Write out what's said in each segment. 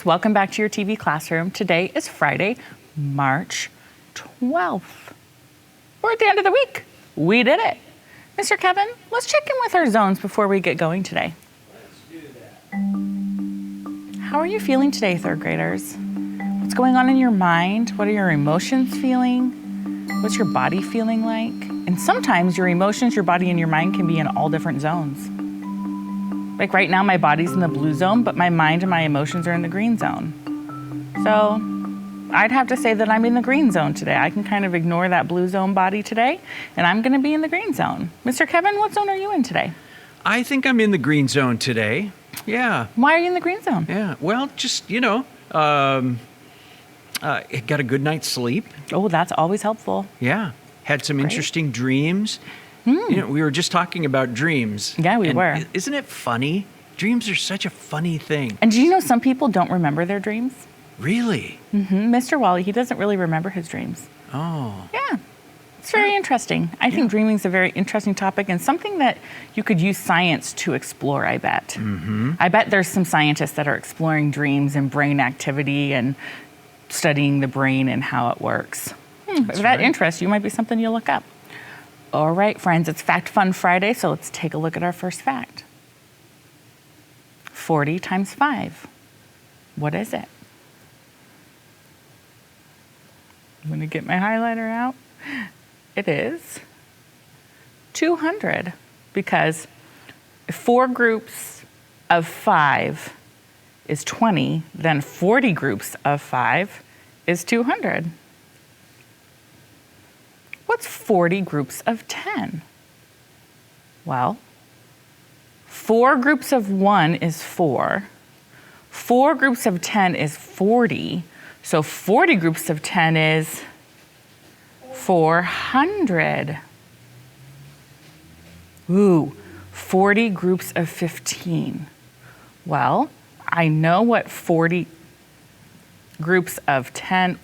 Threegraders, welcome back to your TV classroom. Today is Friday, March 12th. We're at the end of the week. We did it. Mr. Kevin, let's check in with our zones before we get going today. Let's do that. How are you feeling today, third graders? What's going on in your mind? What are your emotions feeling? What's your body feeling like? And sometimes your emotions, your body, and your mind can be in all different zones. Like right now, my body's in the blue zone, but my mind and my emotions are in the green zone. So I'd have to say that I'm in the green zone today. I can kind of ignore that blue zone body today, and I'm gonna be in the green zone. Mr. Kevin, what zone are you in today? I think I'm in the green zone today. Yeah. Why are you in the green zone? Yeah. Well, just, got a good night's sleep. Oh, that's always helpful. Yeah. Had some interesting dreams. We were just talking about dreams. Yeah, we were. Isn't it funny? Dreams are such a funny thing. And do you know some people don't remember their dreams? Really? Mr. Wally, he doesn't really remember his dreams. Oh. Yeah, it's very interesting. I think dreaming is a very interesting topic and something that you could use science to explore, I bet. I bet there's some scientists that are exploring dreams and brain activity and studying the brain and how it works. If that interests you, might be something you'll look up. All right, friends, it's Fact Fun Friday, so let's take a look at our first fact. 40 times 5. What is it? I'm going to get my highlighter out. It is 200, because 4 groups of 5 is 20, then 40 groups of 5 is 200. What's 40 groups of 10? Well, 4 groups of 1 is 4. 4 groups of 10 is 40. So 40 groups of 10 is 400. Ooh, 40 groups of 15. Well, I know what 40 groups of 10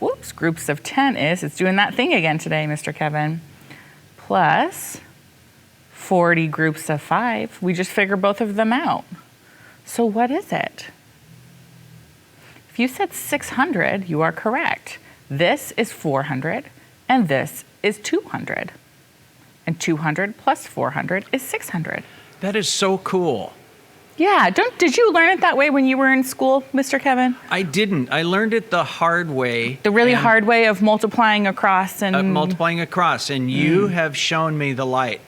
is. It's doing that thing again today, Mr. Kevin. Plus 40 groups of 5. We just figure both of them out. So what is it? If you said 600, you are correct. This is 400, and this is 200. And 200 plus 400 is 600. That is so cool. Yeah, did you learn it that way when you were in school, Mr. Kevin? I didn't. I learned it the hard way. The really hard way of multiplying across and... multiplying across, and you have shown me the light.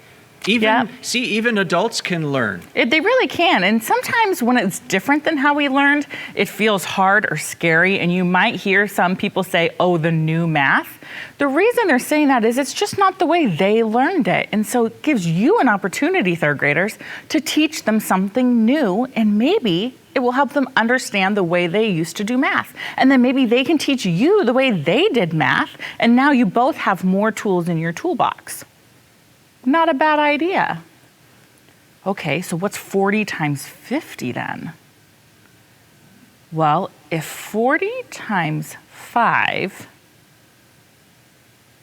Even adults can learn. They really can, and sometimes when it's different than how we learned, it feels hard or scary, and you might hear some people say, oh, the new math. The reason they're saying that is it's just not the way they learned it, and so it gives you an opportunity, third graders, to teach them something new, and maybe it will help them understand the way they used to do math. And then maybe they can teach you the way they did math, and now you both have more tools in your toolbox. Not a bad idea. Okay, so what's 40 times 50 then? Well, if 40 times 5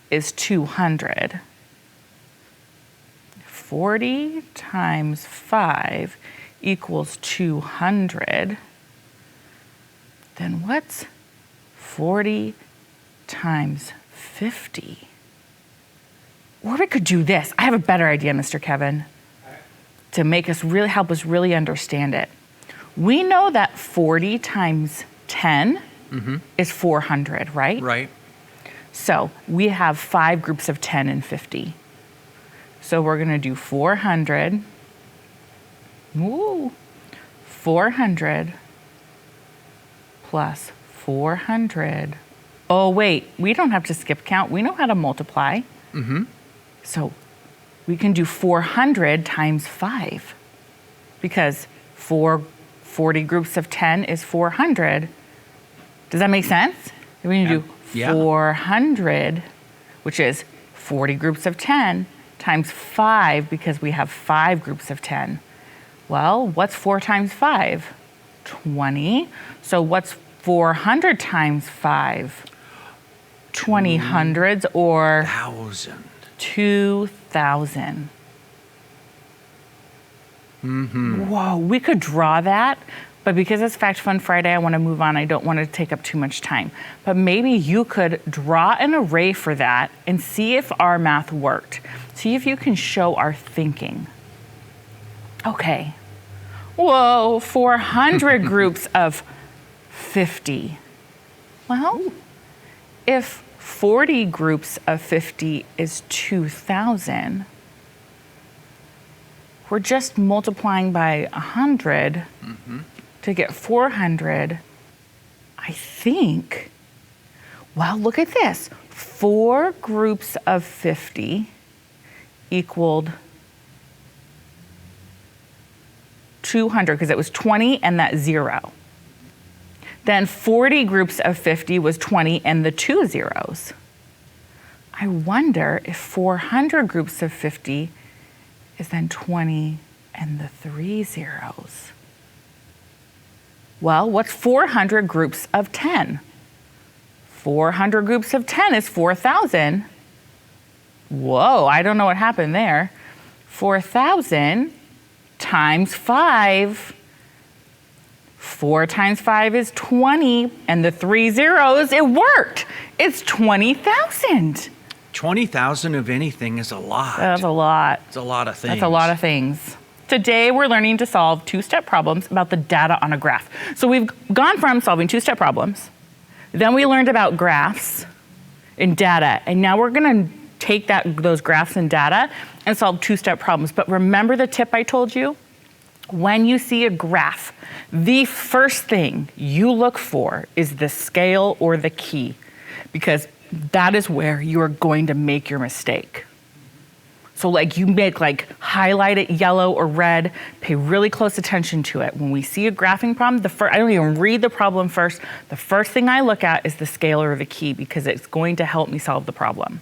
is 200, 40 times 5 equals 200, then what's 40 times 50? Or we could do this. I have a better idea, Mr. Kevin, to help us really understand it. We know that 40 times 10 is 400, right? Right. So we have 5 groups of 10 and 50. So we're gonna do 400. Ooh, 400 plus 400. Oh wait, we don't have to skip count. We know how to multiply. So we can do 400 times 5, because 40 groups of 10 is 400. Does that make sense? We can do 400, which is 40 groups of 10 times 5, because we have 5 groups of 10. Well, what's 4 times 5? 20. So what's 400 times 5? 20 hundreds, or 1,000. 2,000. Whoa, we could draw that But because it's Fact Fun Friday, I want to move on. I don't want to take up too much time. But maybe you could draw an array for that and see if our math worked. See if you can show our thinking. Okay. Whoa, 400 groups of 50. Well, if 40 groups of 50 is 2,000, we're just multiplying by 100 to get 400. I think, well, look at this. 4 groups of 50 equaled 200 because it was 20 and that 0. Then 40 groups of 50 was 20 and the 2 zeros. I wonder if 400 groups of 50 is then 20 and the 3 zeros. Well, what's 400 groups of 10? 400 groups of 10 is 4,000. Whoa, I don't know what happened there. 4,000 times 5. 4 times 5 is 20, and the 3 zeros, it worked. It's 20,000. 20,000 of anything is a lot. That's a lot. It's a lot of things. That's a lot of things. Today, we're learning to solve two-step problems about the data on a graph. So we've gone from solving two-step problems, then we learned about graphs and data, and now we're gonna take those graphs and data and solve two-step problems. But remember the tip I told you? When you see a graph, the first thing you look for is the scale or the key, because that is where you are going to make your mistake. So highlight it yellow or red, pay really close attention to it. When we see a graphing problem, I don't even read the problem first. The first thing I look at is the scale or the key because it's going to help me solve the problem.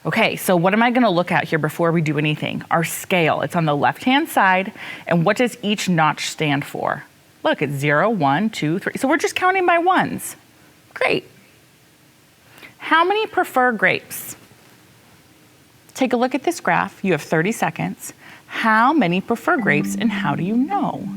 Okay, so what am I gonna look at here before we do anything? Our scale, it's on the left-hand side, and what does each notch stand for? Look, it's 0, 1, 2, 3. So we're just counting by ones. Great. How many prefer grapes? Take a look at this graph. You have 30 seconds. How many prefer grapes, and how do you know?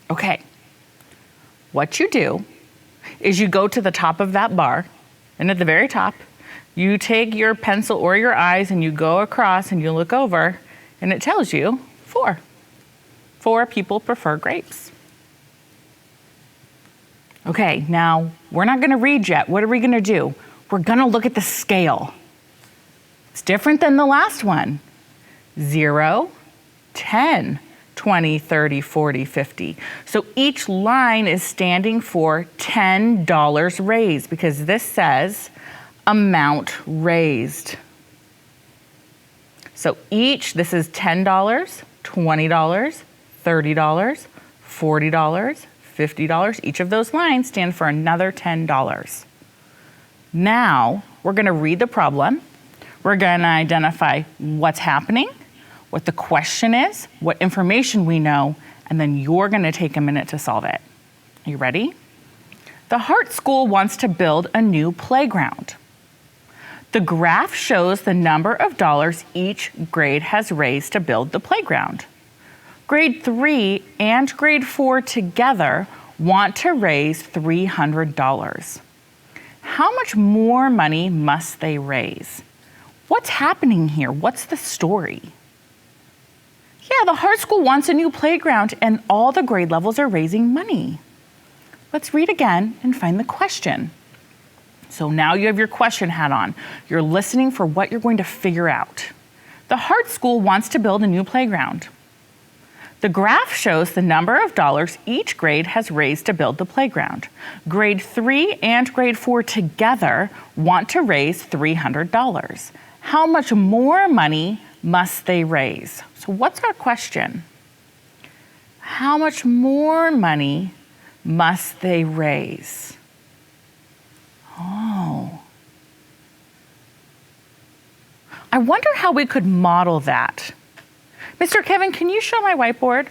Okay, what you do is you go to the top of that bar, and at the very top, you take your pencil or your eyes and you go across and you look over, and it tells you 4. 4 people prefer grapes. Okay, now we're not gonna read yet. What are we gonna do? We're gonna look at the scale. It's different than the last one. 0, 10, 20, 30, 40, 50. So each line is standing for $10 raised because this says amount raised. So this is $10, $20, $30, $40, $50. Each of those lines stand for another $10. Now, we're gonna read the problem. We're gonna identify what's happening, what the question is, what information we know, and then you're gonna take a minute to solve it. Are you ready? The Hart School wants to build a new playground. The graph shows the number of dollars each grade has raised to build the playground. Grade 3 and grade 4 together want to raise $300. How much more money must they raise? What's happening here? What's the story? Yeah, the Hart School wants a new playground and all the grade levels are raising money. Let's read again and find the question. So now you have your question hat on. You're listening for what you're going to figure out. The Hart School wants to build a new playground. The graph shows the number of dollars each grade has raised to build the playground. Grade 3 and grade 4 together want to raise $300. How much more money must they raise? So what's our question? How much more money must they raise? Oh. I wonder how we could model that. Mr. Kevin, can you show my whiteboard?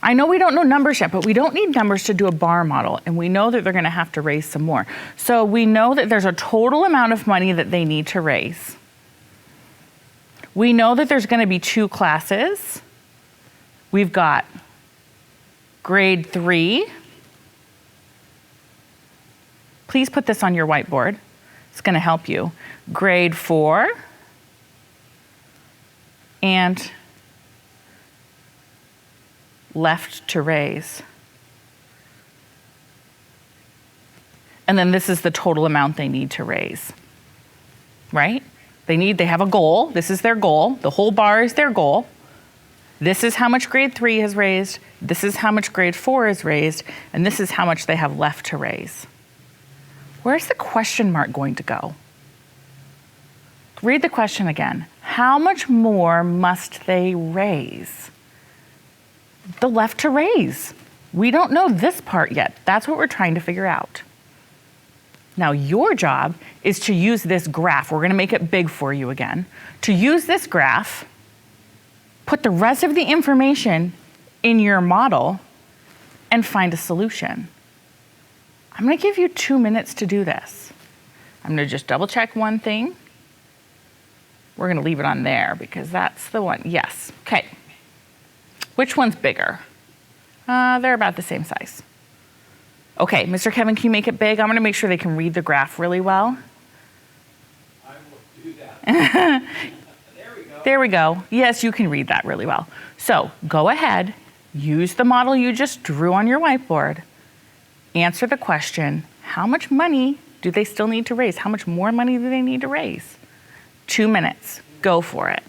I know we don't know numbers yet, but we don't need numbers to do a bar model, and we know that they're gonna have to raise some more. So we know that there's a total amount of money that they need to raise. We know that there's gonna be 2 classes. We've got grade 3. Please put this on your whiteboard. It's gonna help you. Grade 4 and left to raise. And then this is the total amount they need to raise, right? They have a goal. This is their goal. The whole bar is their goal. This is how much grade 3 has raised. This is how much grade 4 has raised. And this is how much they have left to raise. Where's the question mark going to go? Read the question again. How much more must they raise? The left to raise. We don't know this part yet. That's what we're trying to figure out. Now, your job is to use this graph. We're going to make it big for you again. To use this graph, put the rest of the information in your model and find a solution. I'm going to give you 2 minutes to do this. I'm going to just double check one thing. We're going to leave it on there because that's the one. Yes. Okay. Which one's bigger? They're about the same size. Okay, Mr. Kevin, can you make it big? I'm gonna make sure they can read the graph really well. I will do that. There we go. There we go. Yes, you can read that really well. So go ahead, use the model you just drew on your whiteboard, answer the question, how much money do they still need to raise? How much more money do they need to raise? 2 minutes, go for it.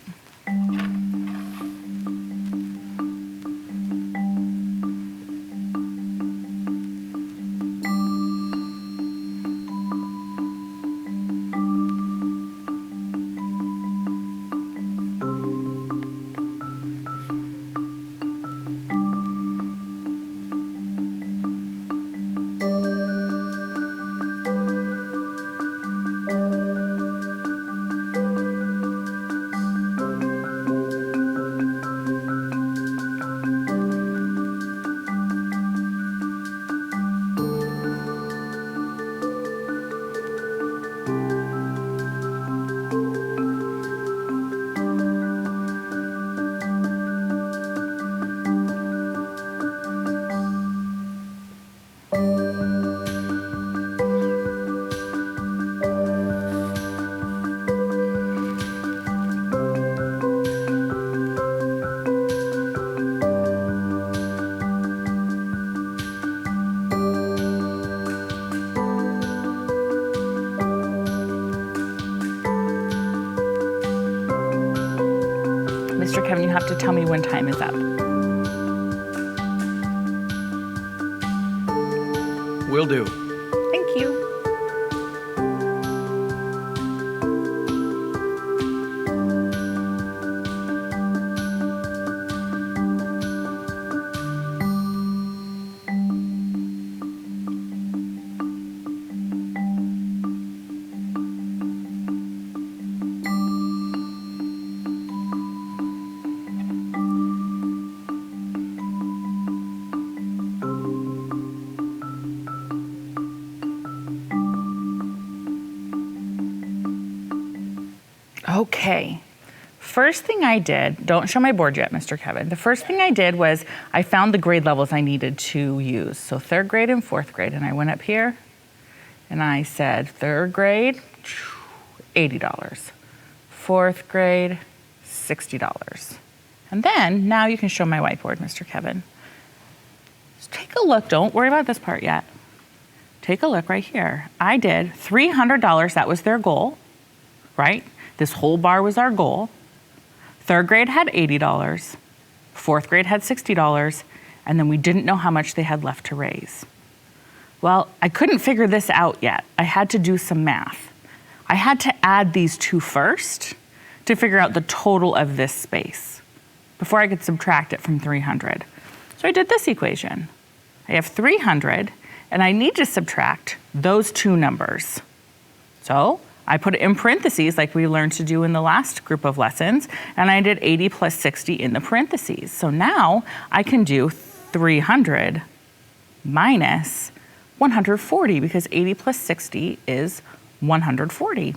Mr. Kevin, you have to tell me when time is up. Will do. Thank you. Okay, first thing I did, don't show my board yet, Mr. Kevin. The first thing I did was I found the grade levels I needed to use. So 3rd grade and 4th grade. And I went up here and I said 3rd grade, $80. 4th grade, $60. And then now you can show my whiteboard, Mr. Kevin. Just take a look, don't worry about this part yet. Take a look right here. I did $300, that was their goal, right? This whole bar was our goal. 3rd grade had $80, 4th grade had $60, and then we didn't know how much they had left to raise. Well, I couldn't figure this out yet. I had to do some math. I had to add these two first to figure out the total of this space before I could subtract it from 300. So I did this equation. I have 300, and I need to subtract those two numbers. So I put it in parentheses like we learned to do in the last group of lessons, and I did 80 plus 60 in the parentheses. So now I can do 300 minus 140 because 80 plus 60 is 140.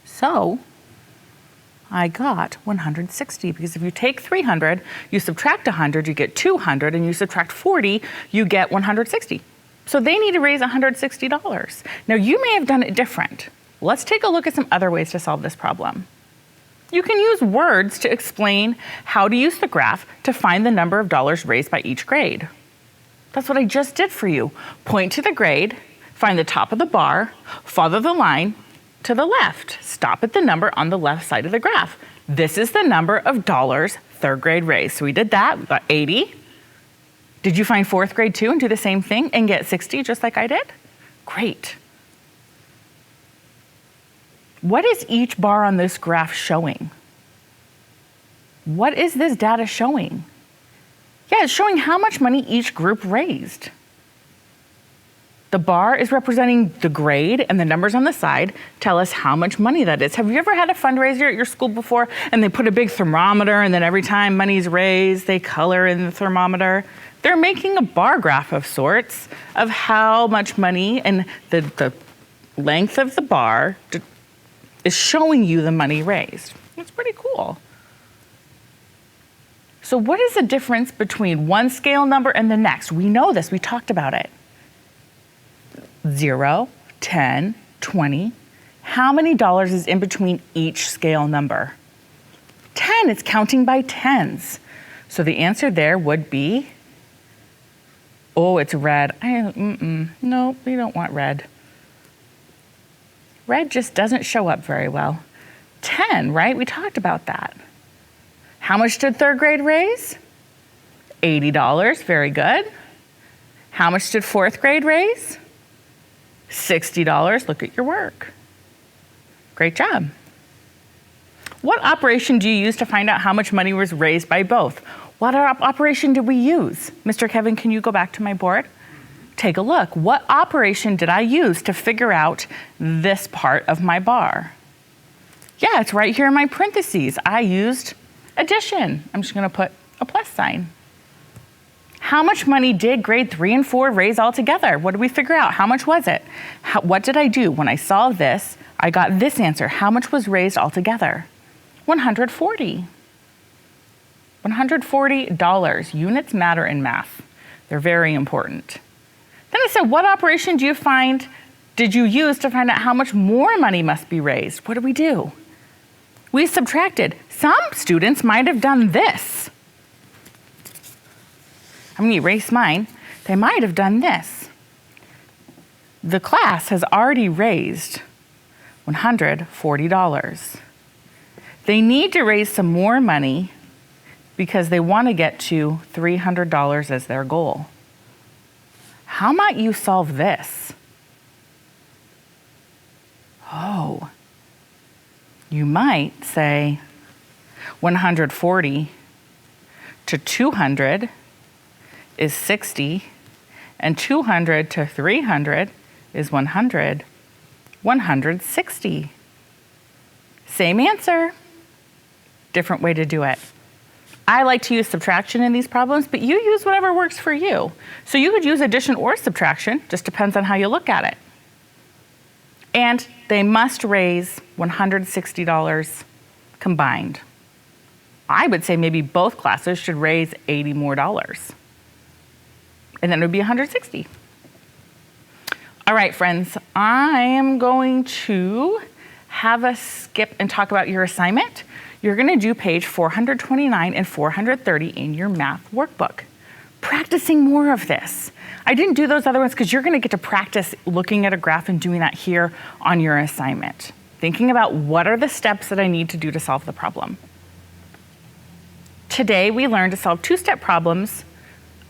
So I got 160 because if you take 300, you subtract 100, you get 200, and you subtract 40, you get 160. So they need to raise $160. Now you may have done it different. Let's take a look at some other ways to solve this problem. You can use words to explain how to use the graph to find the number of dollars raised by each grade. That's what I just did for you. Point to the grade, find the top of the bar, follow the line to the left. Stop at the number on the left side of the graph. This is the number of dollars third grade raised. So we did that, we got 80. Did you find fourth grade too and do the same thing and get 60 just like I did? Great. What is each bar on this graph showing? What is this data showing? Yeah, it's showing how much money each group raised. The bar is representing the grade, and the numbers on the side tell us how much money that is. Have you ever had a fundraiser at your school before and they put a big thermometer, and then every time money's raised, they color in the thermometer? They're making a bar graph of sorts of how much money, and the length of the bar is showing you the money raised. It's pretty cool. So what is the difference between one scale number and the next? We know this, we talked about it. 0, 10, 20. How many dollars is in between each scale number? 10, it's counting by tens. So the answer there would be, oh, it's red. No, we don't want red. Red just doesn't show up very well. 10, right? We talked about that. How much did third grade raise? $80, very good. How much did fourth grade raise? $60, look at your work. Great job. What operation do you use to find out how much money was raised by both? What operation did we use? Mr. Kevin, can you go back to my board? Take a look. What operation did I use to figure out this part of my bar? Yeah, it's right here in my parentheses. I used addition. I'm just going to put a plus sign. How much money did grade 3 and 4 raise all together? What did we figure out? How much was it? What did I do? When I solved this, I got this answer. How much was raised all together? 140. $140. Units matter in math. They're very important. Then I said, what operation did you use to find out how much more money must be raised? What did we do? We subtracted. Some students might have done this. I'm going to erase mine. They might have done this. The class has already raised $140. They need to raise some more money because they want to get to $300 as their goal. How might you solve this? Oh, you might say 140 to 200 is 60, and 200 to 300 is 100. 160. Same answer, different way to do it. I like to use subtraction in these problems, but you use whatever works for you. So you could use addition or subtraction, just depends on how you look at it. And they must raise $160 combined. I would say maybe both classes should raise $80 more. And then it would be 160. All right, friends, I am going to have us skip and talk about your assignment. You're going to do page 429 and 430 in your math workbook. Practicing more of this. I didn't do those other ones because you're going to get to practice looking at a graph and doing that here on your assignment. Thinking about what are the steps that I need to do to solve the problem. Today, we learned to solve two-step problems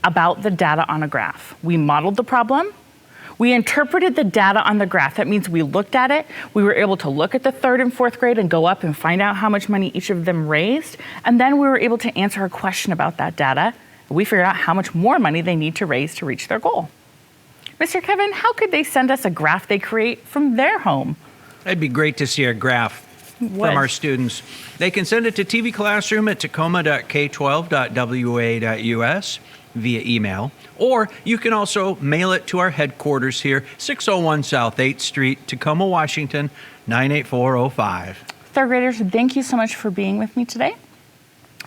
about the data on a graph. We modeled the problem. We interpreted the data on the graph. That means we looked at it. We were able to look at the third and fourth grade and go up and find out how much money each of them raised. And then we were able to answer a question about that data. We figured out how much more money they need to raise to reach their goal. Mr. Kevin, how could they send us a graph they create from their home? It'd be great to see a graph from our students. They can send it to TV Classroom at tacoma.k12.wa.us via email, or you can also mail it to our headquarters here, 601 South 8th Street, Tacoma, Washington, 98405. Third graders, thank you so much for being with me today.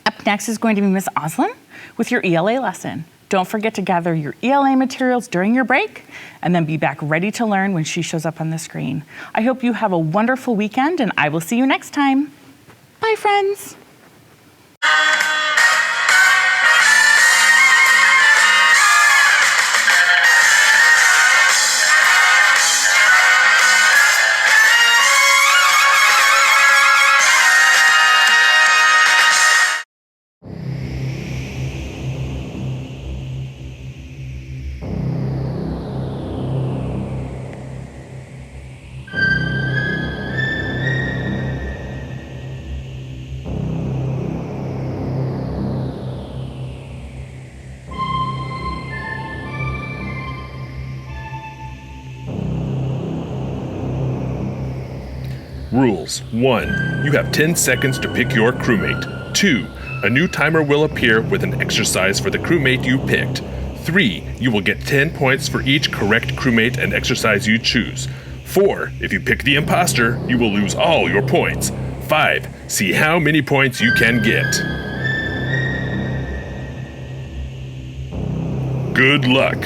Up next is going to be Miss Oslin with your ELA lesson. Don't forget to gather your ELA materials during your break and then be back ready to learn when she shows up on the screen. I hope you have a wonderful weekend, and I will see you next time. Bye, friends. Rules. 1. You have 10 seconds to pick your crewmate. 2. A new timer will appear with an exercise for the crewmate you picked. 3. You will get 10 points for each correct crewmate and exercise you choose. 4. If you pick the imposter, you will lose all your points. 5. See how many points you can get. Good luck.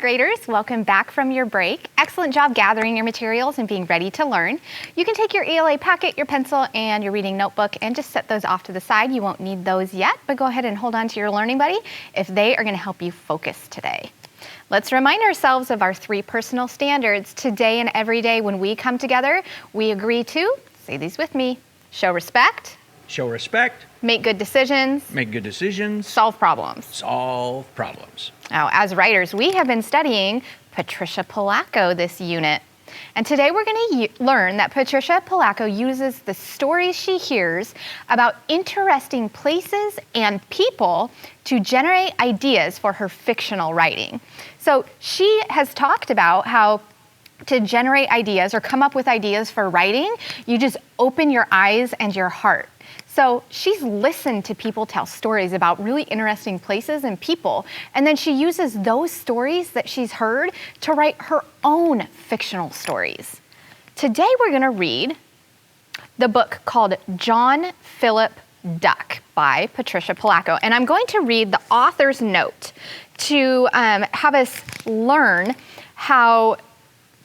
graders, welcome back from your break. Excellent job gathering your materials and being ready to learn. You can take your ELA packet, your pencil, and your reading notebook and just set those off to the side. You won't need those yet, but go ahead and hold on to your Learning Buddy if they are going to help you focus today. Let's remind ourselves of our 3 personal standards. Today and every day when we come together, we agree to, say these with me, show respect, Show respect, make good decisions, make good decisions, solve problems. solve problems. Now, as writers, we have been studying Patricia Polacco this unit. And today we're going to learn that Patricia Polacco uses the stories she hears about interesting places and people to generate ideas for her fictional writing. So she has talked about how to generate ideas or come up with ideas for writing, you just open your eyes and your heart. So she's listened to people tell stories about really interesting places and people, and then she uses those stories that she's heard to write her own fictional stories. Today we're going to read the book called John Philip Duck by Patricia Polacco, and I'm going to read the author's note to have us learn how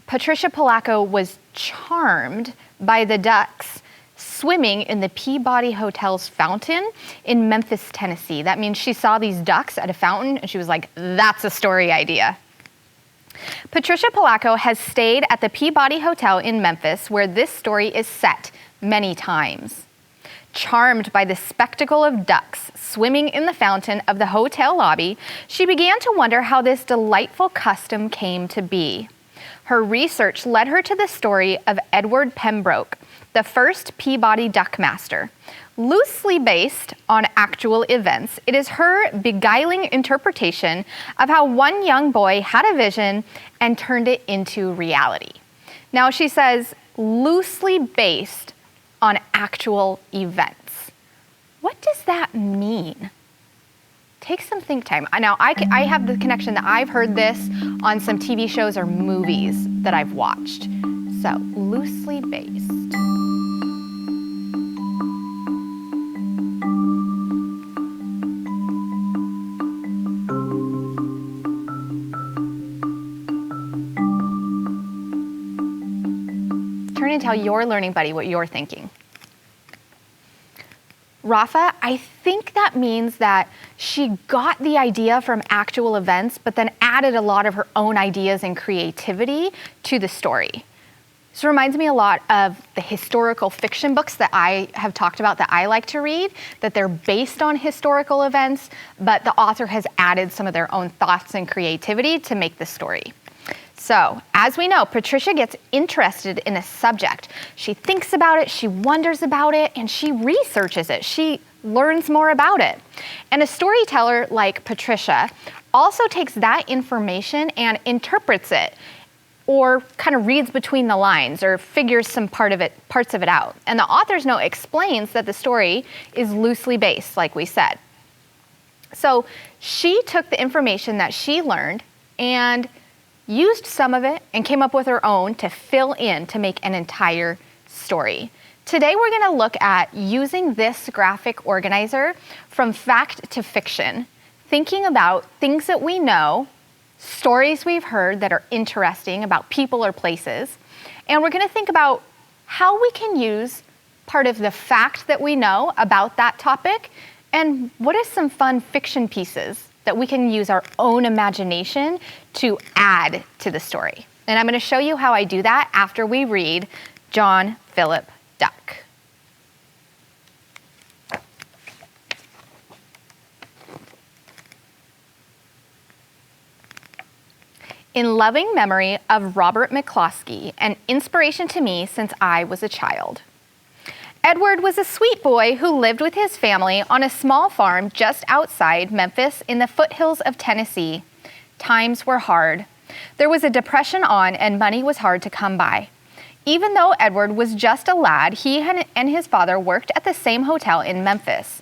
Patricia Polacco was charmed by the ducks swimming in the Peabody Hotel's fountain in Memphis, Tennessee. That means she saw these ducks at a fountain and she was like, that's a story idea. Patricia Polacco has stayed at the Peabody Hotel in Memphis, where this story is set many times. Charmed by the spectacle of ducks swimming in the fountain of the hotel lobby, she began to wonder how this delightful custom came to be. Her research led her to the story of Edward Pembroke, the first Peabody Duckmaster. Loosely based on actual events, it is her beguiling interpretation of how one young boy had a vision and turned it into reality. Now she says, loosely based on actual events. What does that mean? Take some think time. Now, I have the connection that I've heard this on some TV shows or movies that I've watched. So, loosely based. Turn and tell your learning buddy what you're thinking. Rafa, I think that means that she got the idea from actual events, but then added a lot of her own ideas and creativity to the story. This reminds me a lot of the historical fiction books that I have talked about that I like to read, that they're based on historical events, but the author has added some of their own thoughts and creativity to make the story. So, as we know, Patricia gets interested in a subject. She thinks about it, she wonders about it, and she researches it. She learns more about it. And a storyteller like Patricia also takes that information and interprets it, or kind of reads between the lines or figures some parts of it out. And the author's note explains that the story is loosely based, like we said. So she took the information that she learned and used some of it and came up with her own to fill in to make an entire story. Today we're going to look at using this graphic organizer from fact to fiction, thinking about things that we know, stories we've heard that are interesting about people or places, and we're going to think about how we can use part of the fact that we know about that topic and what are some fun fiction pieces that we can use our own imagination to add to the story. And I'm going to show you how I do that after we read John Philip Duck. In loving memory of Robert McCloskey, an inspiration to me since I was a child. Edward was a sweet boy who lived with his family on a small farm just outside Memphis in the foothills of Tennessee. Times were hard. There was a depression on and money was hard to come by. Even though Edward was just a lad, he and his father worked at the same hotel in Memphis.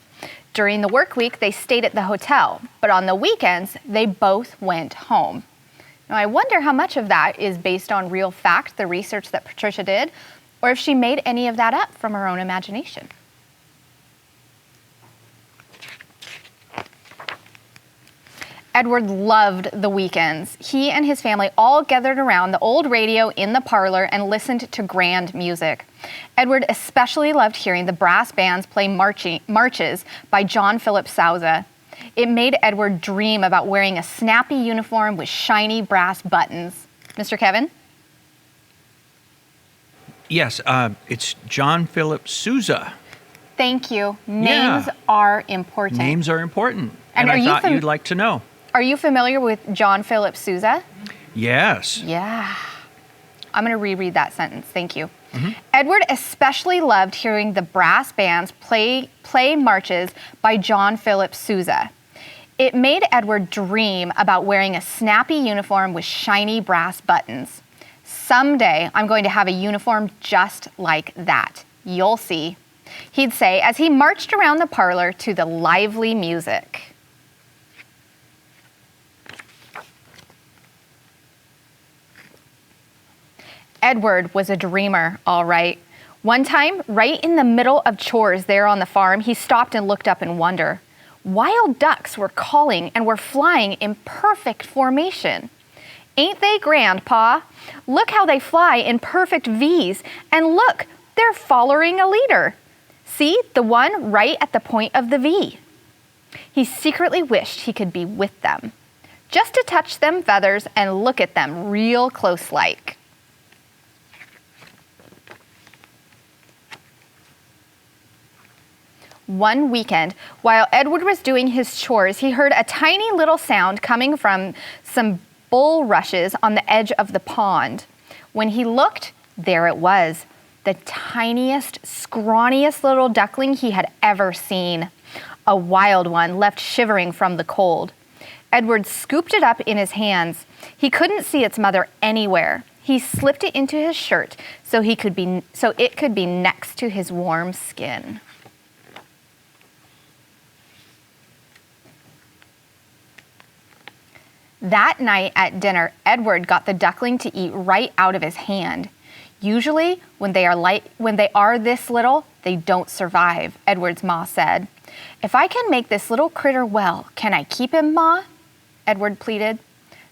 During the work week, they stayed at the hotel, but on the weekends, they both went home. Now, I wonder how much of that is based on real fact, the research that Patricia did, or if she made any of that up from her own imagination. Edward loved the weekends. He and his family all gathered around the old radio in the parlor and listened to grand music. Edward especially loved hearing the brass bands play marches by John Philip Sousa. It made Edward dream about wearing a snappy uniform with shiny brass buttons. Mr. Kevin? Yes, it's John Philip Sousa. Thank you. Names are important. Names are important. And I are you thought you'd like to know. Are you familiar with John Philip Sousa? Yes. Yeah. I'm going to reread that sentence. Thank you. Edward especially loved hearing the brass bands play marches by John Philip Sousa. It made Edward dream about wearing a snappy uniform with shiny brass buttons. Someday, I'm going to have a uniform just like that. You'll see, he'd say as he marched around the parlor to the lively music. Edward was a dreamer, all right. One time, right in the middle of chores there on the farm, he stopped and looked up in wonder. Wild ducks were calling and were flying in perfect formation. Ain't they grand, Pa? Look how they fly in perfect V's. And look, they're following a leader. See, the one right at the point of the V. He secretly wished he could be with them, just to touch them feathers and look at them real close-like. One weekend, while Edward was doing his chores, he heard a tiny little sound coming from some bulrushes on the edge of the pond. When he looked, there it was, the tiniest, scrawniest little duckling he had ever seen. A wild one left shivering from the cold. Edward scooped it up in his hands. He couldn't see its mother anywhere. He slipped it into his shirt so it could be next to his warm skin. That night at dinner, Edward got the duckling to eat right out of his hand. Usually, when they are this little, they don't survive, Edward's ma said. If I can make this little critter well, can I keep him, Ma? Edward pleaded.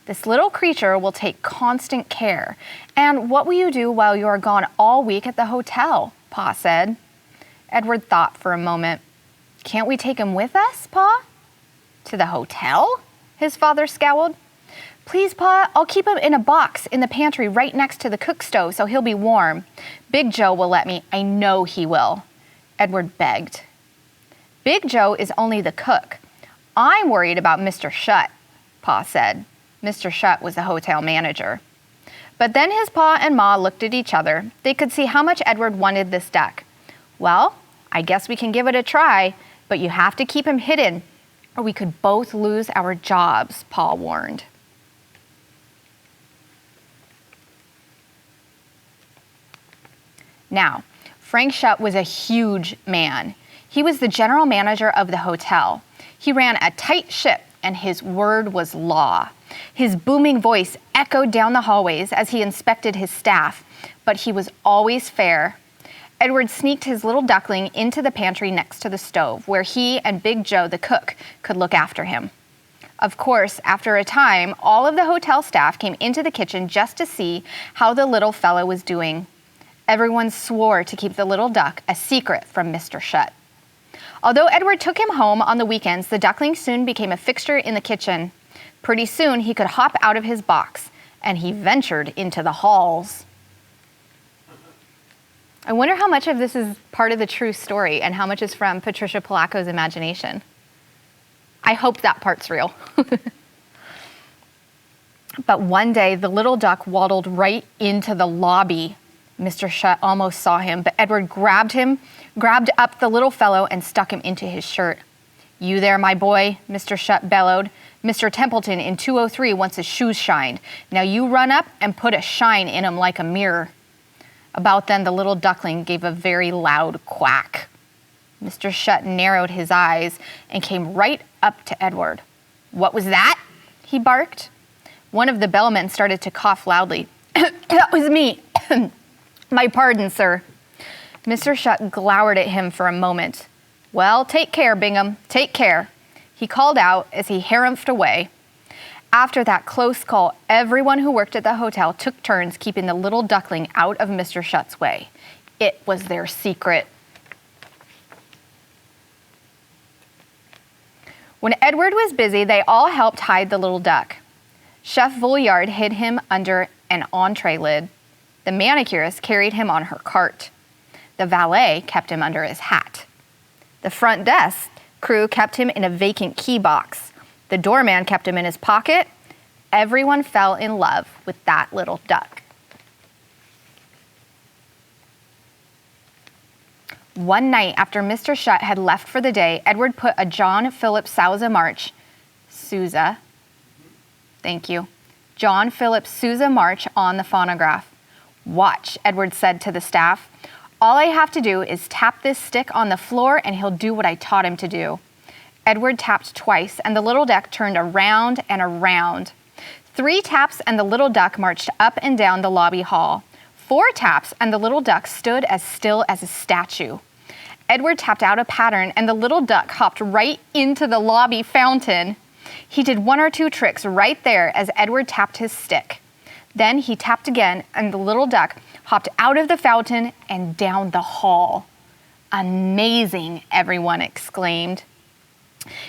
This little creature will take constant care. And what will you do while you are gone all week at the hotel? Pa said. Edward thought for a moment. Can't we take him with us, Pa? To the hotel? His father scowled. Please, Pa, I'll keep him in a box in the pantry right next to the cook stove so he'll be warm. Big Joe will let me. I know he will. Edward begged. Big Joe is only the cook. I'm worried about Mr. Shutt, Pa said. Mr. Shutt was the hotel manager. But then his Pa and Ma looked at each other. They could see how much Edward wanted this duck. Well, I guess we can give it a try, but you have to keep him hidden, or we could both lose our jobs, Pa warned. Now, Frank Shutt was a huge man. He was the general manager of the hotel. He ran a tight ship, and his word was law. His booming voice echoed down the hallways as he inspected his staff, but he was always fair. Edward sneaked his little duckling into the pantry next to the stove, where he and Big Joe, the cook, could look after him. Of course, after a time, all of the hotel staff came into the kitchen just to see how the little fellow was doing. Everyone swore to keep the little duck a secret from Mr. Shutt. Although Edward took him home on the weekends, the duckling soon became a fixture in the kitchen. Pretty soon, he could hop out of his box, and he ventured into the halls. I wonder how much of this is part of the true story and how much is from Patricia Polacco's imagination. I hope that part's real. But one day, the little duck waddled right into the lobby. Mr. Shutt almost saw him, but Edward grabbed up the little fellow and stuck him into his shirt. You there, my boy, Mr. Shutt bellowed. Mr. Templeton in 203 wants his shoes shined. Now you run up and put a shine in 'em like a mirror. About then, the little duckling gave a very loud quack. Mr. Shutt narrowed his eyes and came right up to Edward. What was that? He barked. One of the bellmen started to cough loudly. That was me. My pardon, sir. Mr. Shutt glowered at him for a moment. Well, take care, Bingham, take care, he called out as he harumphed away. After that close call, everyone who worked at the hotel took turns keeping the little duckling out of Mr. Shutt's way. It was their secret. When Edward was busy, they all helped hide the little duck. Chef Vouillard hid him under an entree lid. The manicurist carried him on her cart. The valet kept him under his hat. The front desk crew kept him in a vacant key box. The doorman kept him in his pocket. Everyone fell in love with that little duck. One night after Mr. Shutt had left for the day, Edward put a John Philip Sousa march, thank you, John Philip Sousa march on the phonograph. Watch, Edward said to the staff. All I have to do is tap this stick on the floor and he'll do what I taught him to do. Edward tapped twice and the little duck turned around and around. 3 taps and the little duck marched up and down the lobby hall. 4 taps and the little duck stood as still as a statue. Edward tapped out a pattern and the little duck hopped right into the lobby fountain. He did 1 or 2 tricks right there as Edward tapped his stick. Then he tapped again and the little duck hopped out of the fountain and down the hall. Amazing, everyone exclaimed.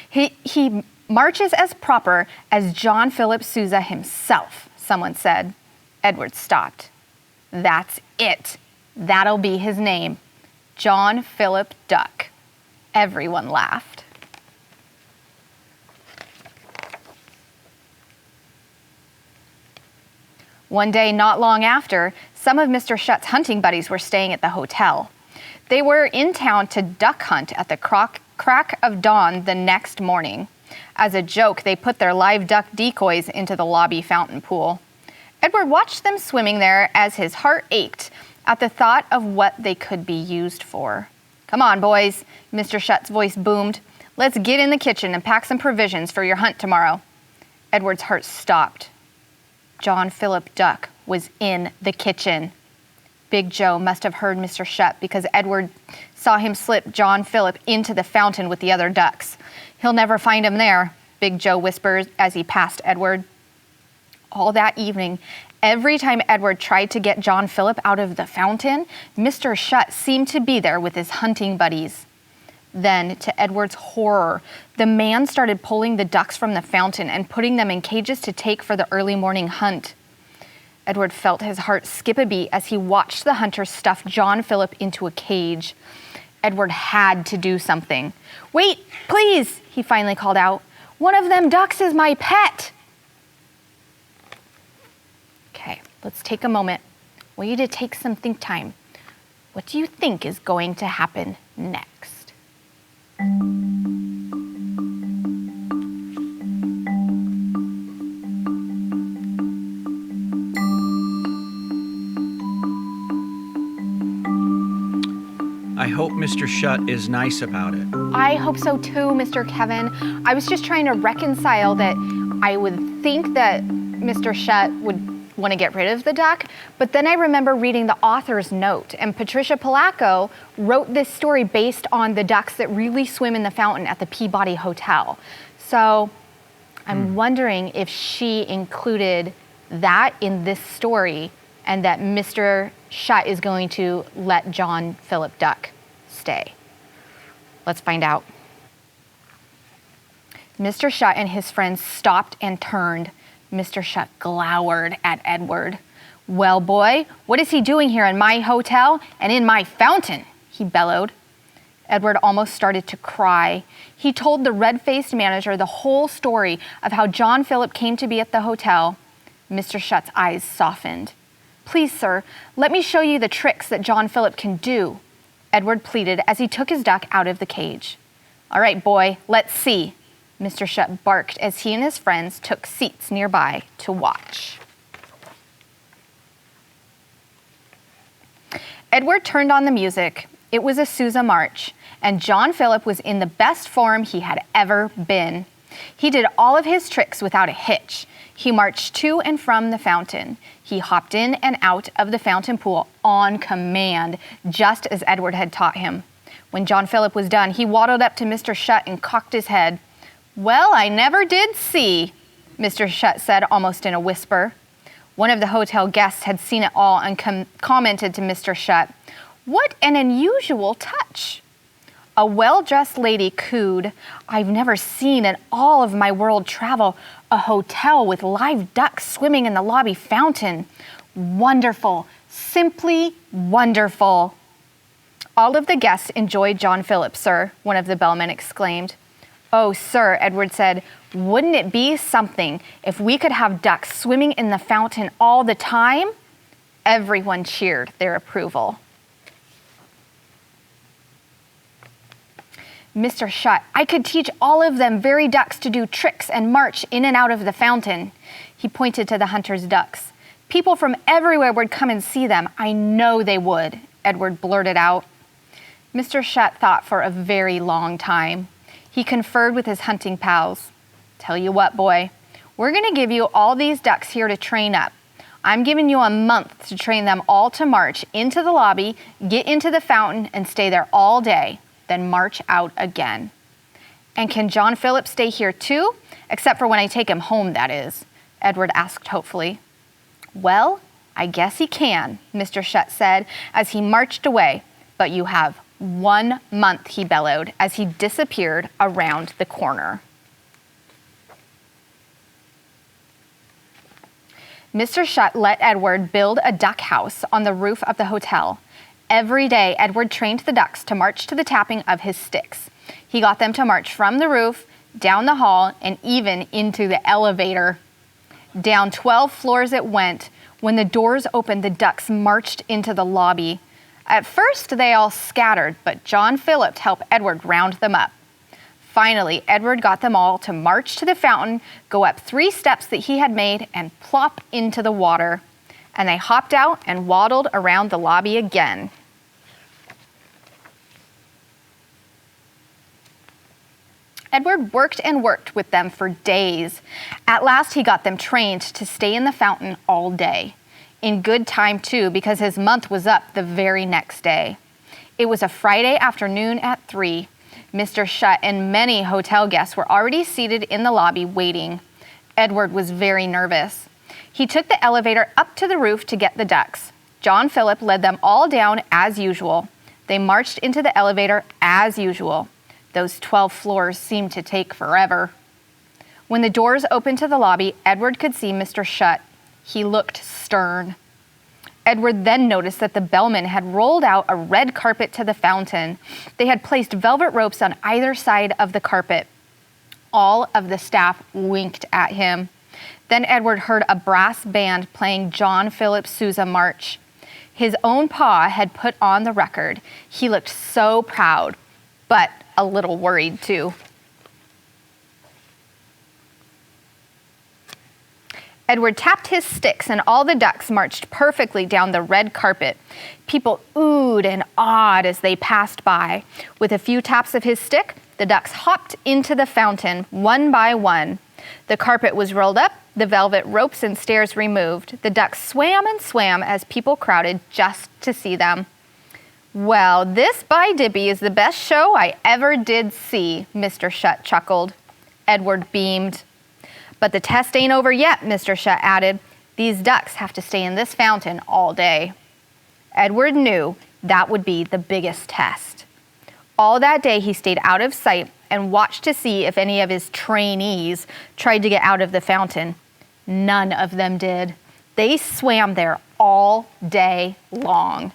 He marches as proper as John Philip Sousa himself, someone said. Edward stopped. That's it. That'll be his name. John Philip Duck. Everyone laughed. One day, not long after, some of Mr. Shutt's hunting buddies were staying at the hotel. They were in town to duck hunt at the crack of dawn the next morning. As a joke, they put their live duck decoys into the lobby fountain pool. Edward watched them swimming there as his heart ached at the thought of what they could be used for. Come on, boys, Mr. Shutt's voice boomed. Let's get in the kitchen and pack some provisions for your hunt tomorrow. Edward's heart stopped. John Philip Duck was in the kitchen. Big Joe must have heard Mr. Shutt because Edward saw him slip John Philip into the fountain with the other ducks. He'll never find him there, Big Joe whispered as he passed Edward. All that evening, every time Edward tried to get John Philip out of the fountain, Mr. Shutt seemed to be there with his hunting buddies. Then, to Edward's horror, the man started pulling the ducks from the fountain and putting them in cages to take for the early morning hunt. Edward felt his heart skip a beat as he watched the hunter stuff John Philip into a cage. Edward had to do something. Wait, please, he finally called out. One of them ducks is my pet. Okay, let's take a moment. I want you to take some think time. What do you think is going to happen next? I hope Mr. Shutt is nice about it. I hope so too, Mr. Kevin. I was just trying to reconcile that I would think that Mr. Shutt would want to get rid of the duck, but then I remember reading the author's note, and Patricia Polacco wrote this story based on the ducks that really swim in the fountain at the Peabody Hotel. So I'm wondering if she included that in this story and that Mr. Shutt is going to let John Philip Duck stay. Let's find out. Mr. Shutt and his friends stopped and turned. Mr. Shutt glowered at Edward. Well, boy, what is he doing here in my hotel and in my fountain? He bellowed. Edward almost started to cry. He told the red-faced manager the whole story of how John Philip came to be at the hotel. Mr. Shutt's eyes softened. Please, sir, let me show you the tricks that John Philip can do, Edward pleaded as he took his duck out of the cage. All right, boy, let's see, Mr. Shutt barked as he and his friends took seats nearby to watch. Edward turned on the music. It was a Sousa march, and John Philip was in the best form he had ever been. He did all of his tricks without a hitch. He marched to and from the fountain. He hopped in and out of the fountain pool on command, just as Edward had taught him. When John Philip was done, he waddled up to Mr. Shutt and cocked his head. Well, I never did see. Mr. Shutt said almost in a whisper. One of the hotel guests had seen it all and commented to Mr. Shutt, "What an unusual touch." A well-dressed lady cooed, "I've never seen in all of my world travel a hotel with live ducks swimming in the lobby fountain. Wonderful, simply wonderful." "All of the guests enjoyed John Philip, sir," one of the bellmen exclaimed. "Oh, sir," Edward said, "wouldn't it be something if we could have ducks swimming in the fountain all the time?" Everyone cheered their approval. Mr. Shutt, "I could teach all of them very ducks to do tricks and march in and out of the fountain." He pointed to the hunter's ducks. "People from everywhere would come and see them. I know they would," Edward blurted out. Mr. Shutt thought for a very long time. He conferred with his hunting pals. "Tell you what, boy, we're going to give you all these ducks here to train up. I'm giving you a month to train them all to march into the lobby, get into the fountain, and stay there all day, then march out again." "And can John Philip stay here too? Except for when I take him home, that is," Edward asked hopefully. "Well, I guess he can," Mr. Shutt said as he marched away. "But you have 1 month, he bellowed as he disappeared around the corner. Mr. Shutt let Edward build a duck house on the roof of the hotel. Every day, Edward trained the ducks to march to the tapping of his sticks. He got them to march from the roof, down the hall, and even into the elevator. Down 12 floors it went. When the doors opened, the ducks marched into the lobby. At first, they all scattered, but John Philip helped Edward round them up. Finally, Edward got them all to march to the fountain, go up 3 steps that he had made, and plop into the water. And they hopped out and waddled around the lobby again. Edward worked and worked with them for days. At last, he got them trained to stay in the fountain all day. In good time, too, because his month was up the very next day. It was a Friday afternoon at 3. Mr. Shutt and many hotel guests were already seated in the lobby waiting. Edward was very nervous. He took the elevator up to the roof to get the ducks. John Philip led them all down as usual. They marched into the elevator as usual. Those 12 floors seemed to take forever. When the doors opened to the lobby, Edward could see Mr. Shutt. He looked stern. Edward then noticed that the bellman had rolled out a red carpet to the fountain. They had placed velvet ropes on either side of the carpet. All of the staff winked at him. Then Edward heard a brass band playing John Philip Sousa March. His own pa had put on the record. He looked so proud, but a little worried too. Edward tapped his sticks and all the ducks marched perfectly down the red carpet. People oohed and awed as they passed by. With a few taps of his stick, the ducks hopped into the fountain one by one. The carpet was rolled up, the velvet ropes and stairs removed. The ducks swam and swam as people crowded just to see them. "Well, this by Dippy is the best show I ever did see," Mr. Shutt chuckled. Edward beamed. "But the test ain't over yet," Mr. Shutt added. "These ducks have to stay in this fountain all day." Edward knew that would be the biggest test. All that day he stayed out of sight and watched to see if any of his trainees tried to get out of the fountain. None of them did. They swam there all day long.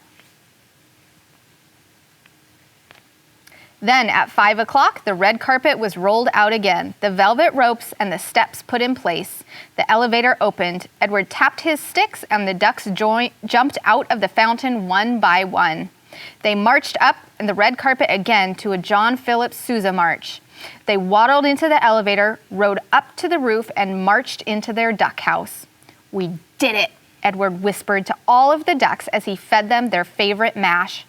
Then at 5 o'clock, the red carpet was rolled out again, the velvet ropes and the steps put in place. The elevator opened. Edward tapped his sticks and the ducks jumped out of the fountain one by one. They marched up the red carpet again to a John Philip Sousa march. They waddled into the elevator, rode up to the roof, and marched into their duck house. "We did it," Edward whispered to all of the ducks as he fed them their favorite mash.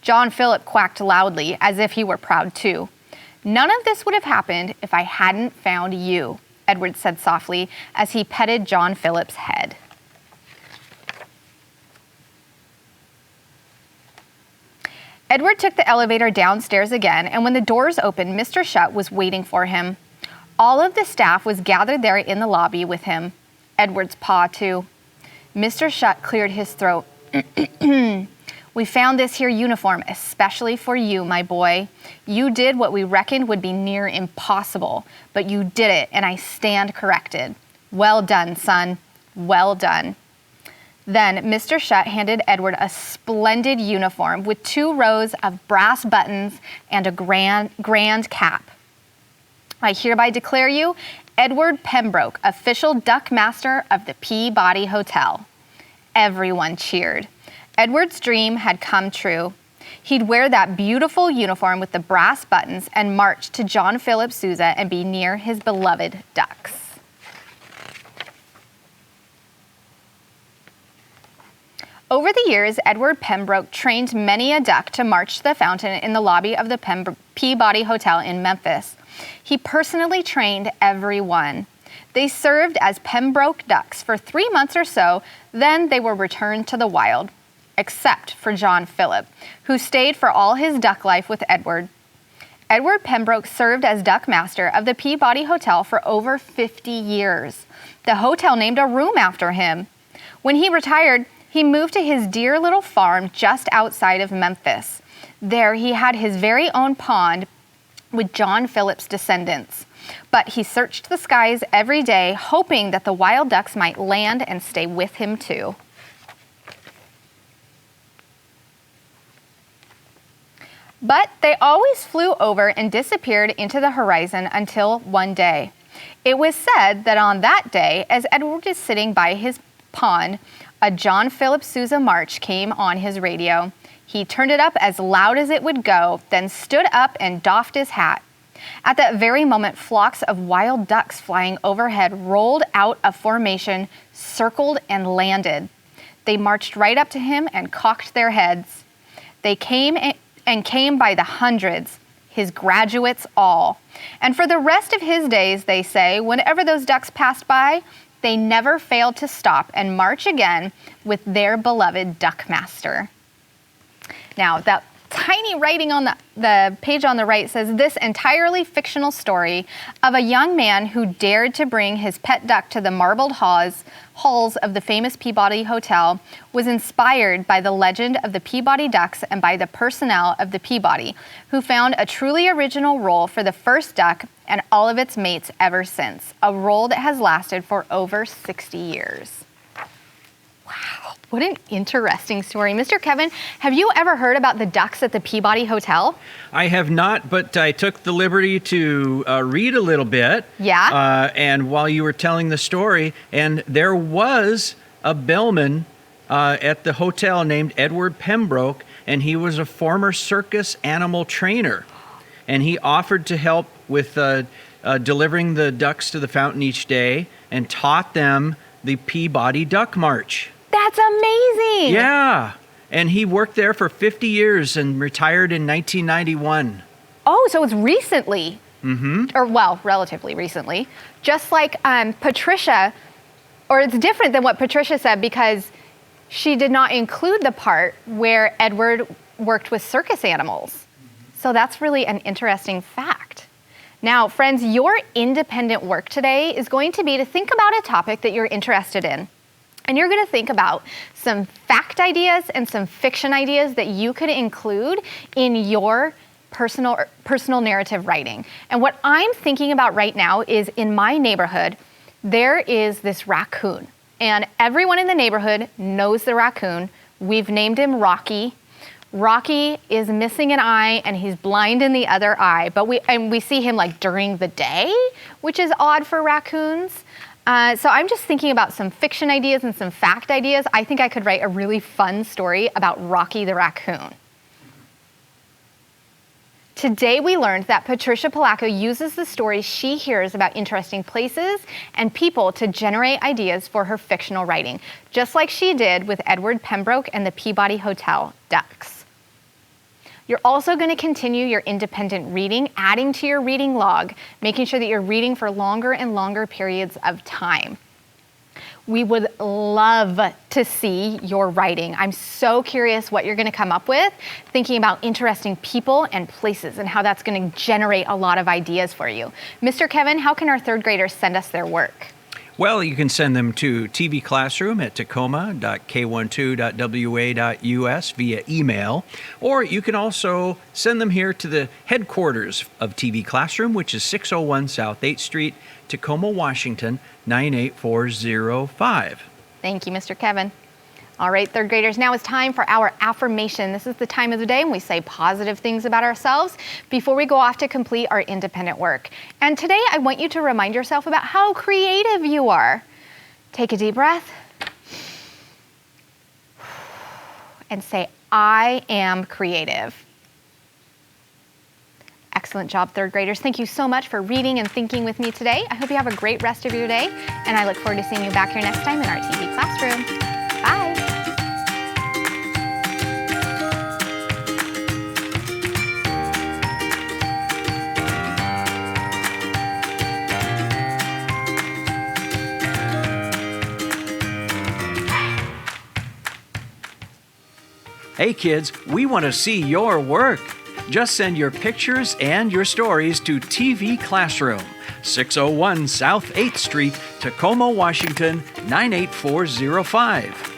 John Philip quacked loudly, as if he were proud too. "None of this would have happened if I hadn't found you," Edward said softly as he petted John Philip's head. Edward took the elevator downstairs again, and when the doors opened, Mr. Shutt was waiting for him. All of the staff was gathered there in the lobby with him. Edward's pa, too. Mr. Shutt cleared his throat. We found this here uniform especially for you, my boy. You did what we reckoned would be near impossible, but you did it, and I stand corrected. Well done, son. Well done. Then Mr. Shutt handed Edward a splendid uniform with 2 rows of brass buttons and a grand cap. I hereby declare you Edward Pembroke, official duck master of the Peabody Hotel. Everyone cheered. Edward's dream had come true. He'd wear that beautiful uniform with the brass buttons and march to John Philip Sousa and be near his beloved ducks. Over the years, Edward Pembroke trained many a duck to march to the fountain in the lobby of the Peabody Hotel in Memphis. He personally trained every one. They served as Pembroke ducks for 3 months or so, then they were returned to the wild, except for John Philip, who stayed for all his duck life with Edward. Edward Pembroke served as duck master of the Peabody Hotel for over 50 years. The hotel named a room after him. When he retired, he moved to his dear little farm just outside of Memphis. There he had his very own pond with John Philip's descendants. But he searched the skies every day, hoping that the wild ducks might land and stay with him too. But they always flew over and disappeared into the horizon until one day. It was said that on that day, as Edward was sitting by his pond, a John Philip Sousa march came on his radio. He turned it up as loud as it would go, then stood up and doffed his hat. At that very moment, flocks of wild ducks flying overhead rolled out of formation, circled, and landed. They marched right up to him and cocked their heads. They came by the hundreds, his graduates all. And for the rest of his days, they say, whenever those ducks passed by, they never failed to stop and march again with their beloved duck master. Now, that tiny writing on the page on the right says this entirely fictional story of a young man who dared to bring his pet duck to the marbled halls of the famous Peabody Hotel was inspired by the legend of the Peabody Ducks and by the personnel of the Peabody, who found a truly original role for the first duck and all of its mates ever since, a role that has lasted for over 60 years. Wow, what an interesting story. Mr. Kevin, have you ever heard about the ducks at the Peabody Hotel? I have not, but I took the liberty to read a little bit. Yeah? And while you were telling the story, and there was a bellman at the hotel named Edward Pembroke, and he was a former circus animal trainer. And he offered to help with delivering the ducks to the fountain each day and taught them the Peabody Duck March. That's amazing. Yeah. And he worked there for 50 years and retired in 1991. Oh, so it's recently. Mm-hmm. Or, well, relatively recently. Just like Patricia, or it's different than what Patricia said because she did not include the part where Edward worked with circus animals. So that's really an interesting fact. Now, friends, your independent work today is going to be to think about a topic that you're interested in. And you're going to think about some fact ideas and some fiction ideas that you could include in your personal narrative writing. And what I'm thinking about right now is in my neighborhood, there is this raccoon. And everyone in the neighborhood knows the raccoon. We've named him Rocky. Rocky is missing an eye and he's blind in the other eye, but we see him like during the day, which is odd for raccoons. So I'm just thinking about some fiction ideas and some fact ideas. I think I could write a really fun story about Rocky the raccoon. Today we learned that Patricia Polacco uses the stories she hears about interesting places and people to generate ideas for her fictional writing, just like she did with Edward Pembroke and the Peabody Hotel ducks. You're also going to continue your independent reading, adding to your reading log, making sure that you're reading for longer and longer periods of time. We would love to see your writing. I'm so curious what you're going to come up with, thinking about interesting people and places and how that's going to generate a lot of ideas for you. Mr. Kevin, how can our third graders send us their work? Well, you can send them to TV Classroom at tacoma.k12.wa.us via email, or you can also send them here to the headquarters of TV Classroom, which is 601 South 8th Street, Tacoma, Washington, 98405. Thank you, Mr. Kevin. All right, third graders, now it's time for our affirmation. This is the time of the day when we say positive things about ourselves before we go off to complete our independent work. And today I want you to remind yourself about how creative you are. Take a deep breath and say, I am creative. Excellent job, third graders. Thank you so much for reading and thinking with me today. I hope you have a great rest of your day, and I look forward to seeing you back here next time in our TV classroom. Bye. Hey kids, we want to see your work. Just send your pictures and your stories to TV Classroom, 601 South 8th Street, Tacoma, Washington, 98405.